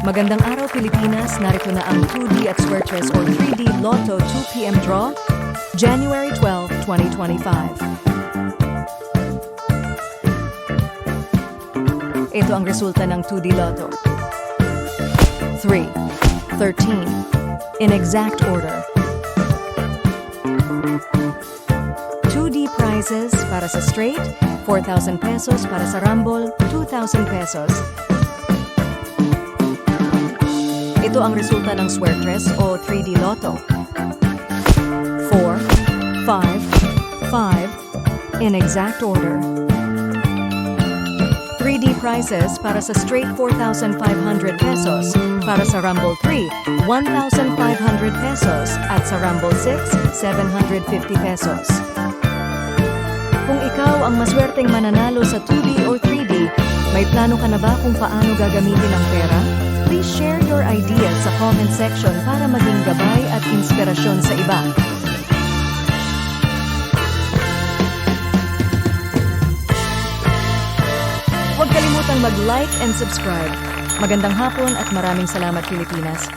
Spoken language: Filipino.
Magandang araw Pilipinas, narito na ang 2D at Square Chess or 3D Lotto 2 PM draw, January 12, 2025. Ito ang resulta ng 2D Lotto. 3, 13, in exact order. 2D prizes para sa straight, 4,000 pesos para sa rumble, 2,000 pesos. Ito ang resulta ng Square Chess o 3D Lotto. 4, 5, 5, in exact order. 3D prizes para sa straight 4,500 pesos, para sa Rumble 3, 1,500 pesos, at sa Rumble 6, 750 pesos. Kung ikaw ang maswerteng mananalo sa 2D or 3D, may plano ka na ba kung paano gagamitin ang pera? Please share your ideas sa comment section para maging gabay at inspirasyon sa iba. Huwag kalimutang mag-like and subscribe. Magandang hapon at maraming salamat Pilipinas.